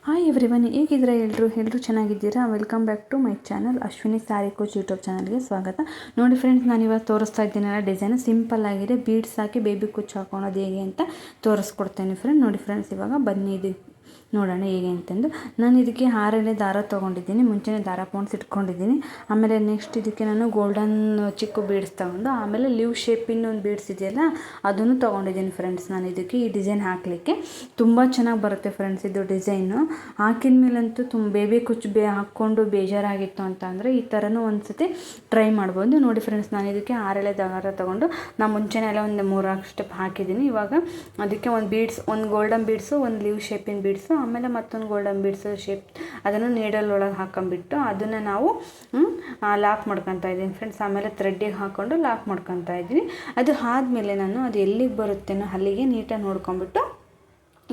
Hi everyone, ಹೇಗಿದ್ದೀರಾ? ಎಲ್ಲರೂ ಚೆನ್ನಾಗಿದ್ದೀರಾ? Welcome back to my channel Ashwini sari coach YouTube ಚಾನಲ್ಗೆ ಸ್ವಾಗತ. ನೋಡಿ ಫ್ರೆಂಡ್ಸ್, ನಾನು ಇವಾಗ ತೋರಿಸ್ತಾ ಇದ್ದೀನಲ್ಲ ಡಿಸೈನ್ ಸಿಂಪಲ್ ಆಗಿದೆ. ಬೀಡ್ಸ್ ಹಾಕಿ ಬೇಬಿ ಕುಚ್ಚು ಹಾಕೋಣೋದು ಹೇಗೆ ಅಂತ ತೋರಿಸ್ಕೊಡ್ತೇನೆ ಫ್ರೆಂಡ್. ನೋಡಿ ಫ್ರೆಂಡ್ಸ್, ಇವಾಗ ಬನ್ನಿ ಇದು ನೋಡೋಣ ಹೇಗೆ ಅಂತಂದು. ನಾನು ಇದಕ್ಕೆ 6 ದಾರ ತೊಗೊಂಡಿದ್ದೀನಿ. ಮುಂಚೆನೇ ದಾರ ಪೌಂಡ್ಸ್ ಇಟ್ಕೊಂಡಿದ್ದೀನಿ. ಆಮೇಲೆ ನೆಕ್ಸ್ಟ್ ಇದಕ್ಕೆ ನಾನು ಗೋಲ್ಡನ್ ಚಿಕ್ಕ ಬೀಡ್ಸ್ ತೊಗೊಂಡು, ಆಮೇಲೆ ಲೀವ್ ಶೇಪಿನ ಒಂದು ಬೀಡ್ಸ್ ಇದೆಯಲ್ಲ ಅದನ್ನು ತೊಗೊಂಡಿದ್ದೀನಿ ಫ್ರೆಂಡ್ಸ್. ನಾನು ಇದಕ್ಕೆ ಈ ಡಿಸೈನ್ ಹಾಕಲಿಕ್ಕೆ ತುಂಬ ಚೆನ್ನಾಗಿ ಬರುತ್ತೆ ಫ್ರೆಂಡ್ಸ್. ಇದು ಡಿಸೈನು ಹಾಕಿದ ಮೇಲಂತೂ ಬೇಬಿ ಕುಚ್ಚು ಹಾಕ್ಕೊಂಡು ಬೇಜಾರಾಗಿತ್ತು ಅಂತ ಅಂದರೆ ಈ ಥರನೂ ಒಂದು ಸತಿ ಟ್ರೈ ಮಾಡ್ಬೋದು. ನೋಡಿ ಫ್ರೆಂಡ್ಸ್, ನಾನು ಇದಕ್ಕೆ 6 ದಾರ ತೊಗೊಂಡು ನಾನು ಮುಂಚೆನೇ ಎಲ್ಲ ಒಂದು 3 ಸ್ಟೆಪ್ ಹಾಕಿದ್ದೀನಿ. ಇವಾಗ ಅದಕ್ಕೆ ಒಂದು ಬೀಡ್ಸ್, ಒಂದು ಗೋಲ್ಡನ್ ಬೀಡ್ಸು, ಒಂದು ಲೀವ್ ಶೇಪಿನ ಬೀಡ್ಸು, ಆಮೇಲೆ ಮತ್ತೊಂದು ಗೋಲ್ಡನ್ ಬೀಡ್ಸ್ ಶೇಪ್ ಅದನ್ನು ನೀಡಲ್ ಒಳಗೆ ಹಾಕೊಂಡ್ಬಿಟ್ಟು ಅದನ್ನು ನಾವು ಲಾಕ್ ಮಾಡ್ಕೊತಾ ಇದ್ದೀನಿ ಫ್ರೆಂಡ್ಸ್. ಆಮೇಲೆ ಥ್ರೆಡ್ಡಿಗೆ ಹಾಕ್ಕೊಂಡು ಲಾಕ್ ಮಾಡ್ಕೊತಾ ಇದ್ದೀನಿ. ಅದು ಆದಮೇಲೆ ನಾನು ಅದು ಎಲ್ಲಿಗೆ ಬರುತ್ತೇನೋ ಅಲ್ಲಿಗೆ ನೀಟಾಗಿ ನೋಡ್ಕೊಂಬಿಟ್ಟು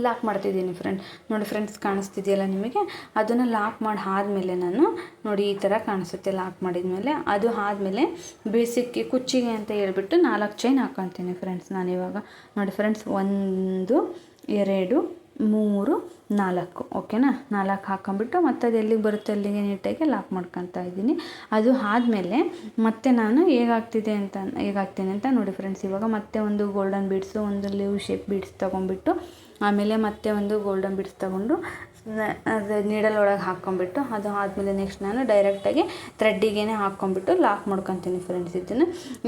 ಲಾಕ್ ಮಾಡ್ತಿದ್ದೀನಿ ಫ್ರೆಂಡ್. ನೋಡಿ ಫ್ರೆಂಡ್ಸ್, ಕಾಣಿಸ್ತಿದೆಯಲ್ಲ ನಿಮಗೆ? ಅದನ್ನು ಲಾಕ್ ಮಾಡಿ ಆದಮೇಲೆ ನಾನು ನೋಡಿ ಈ ಥರ ಕಾಣಿಸುತ್ತೆ. ಲಾಕ್ ಮಾಡಿದ್ಮೇಲೆ ಅದು ಆದಮೇಲೆ ಬೇಸಿಕ್ಗೆ ಕುಚ್ಚಿಗೆ ಅಂತ ಹೇಳ್ಬಿಟ್ಟು 4 ಚೈನ್ ಹಾಕ್ಕೊತೀನಿ ಫ್ರೆಂಡ್ಸ್. ನಾನಿವಾಗ ನೋಡಿ ಫ್ರೆಂಡ್ಸ್, 1 2 3 4 ಓಕೆನಾ? 4 ಹಾಕ್ಕೊಂಬಿಟ್ಟು ಮತ್ತೆ ಅದು ಎಲ್ಲಿಗೆ ಬರುತ್ತೆ ಅಲ್ಲಿಗೆ ನೀಟಾಗಿ ಲಾಕ್ ಮಾಡ್ಕೊತಾ ಇದ್ದೀನಿ. ಅದು ಆದಮೇಲೆ ಮತ್ತೆ ನಾನು ಹೇಗಾಗ್ತೀನಿ ಅಂತ ನೋಡಿ ಫ್ರೆಂಡ್ಸ್. ಇವಾಗ ಮತ್ತೆ ಒಂದು ಗೋಲ್ಡನ್ ಬೀಡ್ಸು, ಒಂದು ಲೀವ್ ಶೇಪ್ ಬೀಡ್ಸ್ ತೊಗೊಂಡ್ಬಿಟ್ಟು, ಆಮೇಲೆ ಮತ್ತೆ ಒಂದು ಗೋಲ್ಡನ್ ಬೀಡ್ಸ್ ತೊಗೊಂಡು ಅದು ನೀಡಲ್ ಒಳಗೆ ಹಾಕ್ಕೊಂಬಿಟ್ಟು, ಅದು ಆದಮೇಲೆ ನೆಕ್ಸ್ಟ್ ನಾನು ಡೈರೆಕ್ಟಾಗಿ ಥ್ರೆಡ್ಡಿಗೆ ಹಾಕ್ಕೊಂಬಿಟ್ಟು ಲಾಕ್ ಮಾಡ್ಕೊತೀನಿ ಫ್ರೆಂಡ್ಸ್.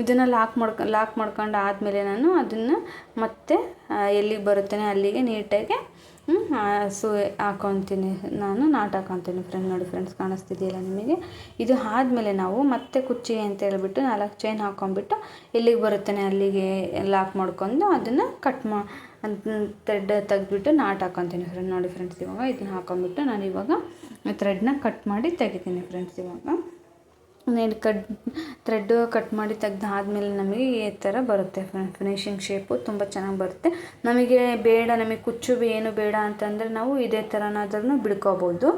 ಇದನ್ನು ಲಾಕ್ ಮಾಡ್ಕೊಂಡು ಆದಮೇಲೆ ನಾನು ಅದನ್ನು ಮತ್ತೆ ಎಲ್ಲಿಗೆ ಬರುತ್ತೇನೆ ಅಲ್ಲಿಗೆ ನೀಟಾಗಿ ಹಾಕ್ಕೊತೀನಿ, ನಾನು ನಾಟ್ ಹಾಕ್ಕೊತೀನಿ ಫ್ರೆಂಡ್. ನೋಡಿ ಫ್ರೆಂಡ್ಸ್, ಕಾಣಿಸ್ತಿದೆಯಲ್ಲ ನಿಮಗೆ? ಇದು ಆದಮೇಲೆ ನಾವು ಮತ್ತೆ ಕುಚ್ಚಿಗೆ ಅಂತ ಹೇಳ್ಬಿಟ್ಟು 4 ಚೈನ್ ಹಾಕ್ಕೊಂಬಿಟ್ಟು ಎಲ್ಲಿಗೆ ಬರುತ್ತೇನೆ ಅಲ್ಲಿಗೆ ಲಾಕ್ ಮಾಡ್ಕೊಂಡು ಅದನ್ನು ಥ್ರೆಡ್ ತೆಗೆದ್ಬಿಟ್ಟು ನಾಟ್ ಹಾಕ್ಕೊತೀನಿ ಫ್ರೆಂಡ್. ನೋಡಿ ಫ್ರೆಂಡ್ಸ್, ಇವಾಗ ಇದನ್ನು ಹಾಕ್ಕೊಂಬಿಟ್ಟು ನಾನು ಇವಾಗ ಥ್ರೆಡ್ನ ಕಟ್ ಮಾಡಿ ತೆಗಿತೀನಿ ಫ್ರೆಂಡ್ಸ್. ಇವಾಗ ಥ್ರೆಡ್ಡು ಕಟ್ ಮಾಡಿ ತೆಗ್ದಾದ್ಮೇಲೆ ನಮಗೆ ಈ ಥರ ಬರುತ್ತೆ ಫ್ರೆಂಡ್. ಫಿನಿಶಿಂಗ್ ಶೇಪು ತುಂಬ ಚೆನ್ನಾಗಿ ಬರುತ್ತೆ. ನಮಗೆ ನಮಗೆ ಕುಚ್ಚು ಏನು ಬೇಡ ಅಂತಂದರೆ ನಾವು ಇದೇ ಥರನಾದ್ರೂ ಬಿಡ್ಕೋಬೋದು.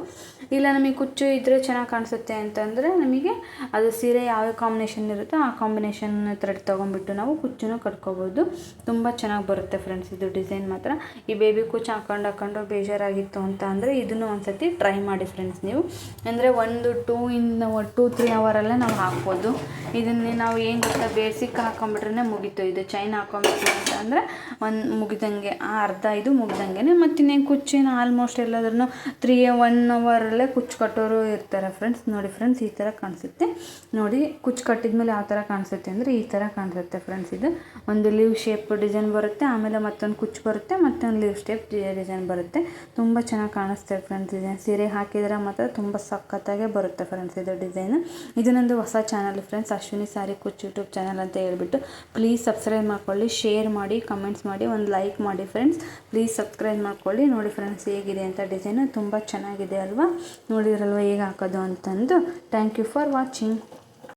ಇಲ್ಲ ನಮಗೆ ಕುಚ್ಚು ಇದ್ದರೆ ಚೆನ್ನಾಗಿ ಕಾಣಿಸುತ್ತೆ ಅಂತಂದರೆ ನಮಗೆ ಅದು ಸೀರೆ ಯಾವ ಕಾಂಬಿನೇಷನ್ ಇರುತ್ತೋ ಆ ಕಾಂಬಿನೇಷನ್ ಥ್ರೆಡ್ ತೊಗೊಂಡ್ಬಿಟ್ಟು ನಾವು ಕುಚ್ಚನ್ನು ಕಟ್ಕೋಬೋದು. ತುಂಬ ಚೆನ್ನಾಗಿ ಬರುತ್ತೆ ಫ್ರೆಂಡ್ಸ್. ಇದು ಡಿಸೈನ್ ಮಾತ್ರ ಈ ಬೇಬಿ ಕುಚ್ಚು ಹಾಕೊಂಡು ಬೇಜಾರಾಗಿತ್ತು ಅಂತ ಅಂದರೆ ಇದನ್ನು ಒಂದು ಸತಿ ಟ್ರೈ ಮಾಡಿ ಫ್ರೆಂಡ್ಸ್ ನೀವು. ಅಂದರೆ 2-3 ಅವರಲ್ಲೇ ನಾವು ಹಾಕ್ಬೋದು. ಇದನ್ನೇ ನಾವು ಏನು ಗೊತ್ತಾ, ಬೇಸಿಕ್ ಹಾಕೊಂಬಿಟ್ರೆ ಮುಗೀತು. ಇದು ಚೈನ್ ಹಾಕೊಂಬಿಟ್ಟು ಅಂತ ಅಂದರೆ ಮುಗಿದಂಗೆ ಅರ್ಧ ಇದು ಮುಗ್ದಂಗೆ. ಮತ್ತು ಇನ್ನೇನು ಕುಚ್ಚಿನ ಆಲ್ಮೋಸ್ಟ್ ಎಲ್ಲಾದ್ರೂ 1 ಅವರಲ್ಲೇ ಕುಚ್ಚು ಕಟ್ಟೋರು ಇರ್ತಾರೆ ಫ್ರೆಂಡ್ಸ್. ನೋಡಿ ಫ್ರೆಂಡ್ಸ್, ಈ ಥರ ಕಾಣಿಸುತ್ತೆ. ನೋಡಿ ಕುಚ್ಚು ಕಟ್ಟಿದ್ಮೇಲೆ ಯಾವ ಥರ ಕಾಣಿಸುತ್ತೆ ಅಂದರೆ ಈ ಥರ ಕಾಣಿಸುತ್ತೆ ಫ್ರೆಂಡ್ಸ್. ಇದು ಒಂದು ಲೀವ್ ಶೇಪ್ ಡಿಸೈನ್ ಬರುತ್ತೆ, ಆಮೇಲೆ ಮತ್ತೊಂದು ಕುಚ್ಚು ಬರುತ್ತೆ, ಮತ್ತೊಂದು ಲೀವ್ ಶೇಪ್ ಡಿಸೈನ್ ಬರುತ್ತೆ. ತುಂಬ ಚೆನ್ನಾಗಿ ಕಾಣಿಸ್ತೇವೆ ಫ್ರೆಂಡ್ಸ್. ಡಿಸೈನ್ ಸೀರೆ ಹಾಕಿದರೆ ಮಾತ್ರ ತುಂಬ ಸಖತ್ತಾಗೆ ಬರುತ್ತೆ ಫ್ರೆಂಡ್ಸ್ ಇದು ಡಿಸೈನು. ಇದು ನಂದು ಹೊಸ channel friends, Ashwini sari coach YouTube channel ಅಂತ ಹೇಳ್ಬಿಟ್ಟು. ಪ್ಲೀಸ್ ಸಬ್ಸ್ಕ್ರೈಬ್ ಮಾಡ್ಕೊಳ್ಳಿ, ಶೇರ್ ಮಾಡಿ, ಕಮೆಂಟ್ಸ್ ಮಾಡಿ, ಒಂದು ಲೈಕ್ ಮಾಡಿ ಫ್ರೆಂಡ್ಸ್. ಪ್ಲೀಸ್ ಸಬ್ಸ್ಕ್ರೈಬ್ ಮಾಡ್ಕೊಳ್ಳಿ. ನೋಡಿ ಫ್ರೆಂಡ್ಸ್, ಹೇಗಿದೆ ಅಂತ ಡಿಸೈನು ತುಂಬ ಚೆನ್ನಾಗಿದೆ ಅಲ್ವಾ? ನೋಡಿದ್ರಲ್ವ ಹೇಗೆ ಹಾಕೋದು ಅಂತಂದು. Thank you for watching.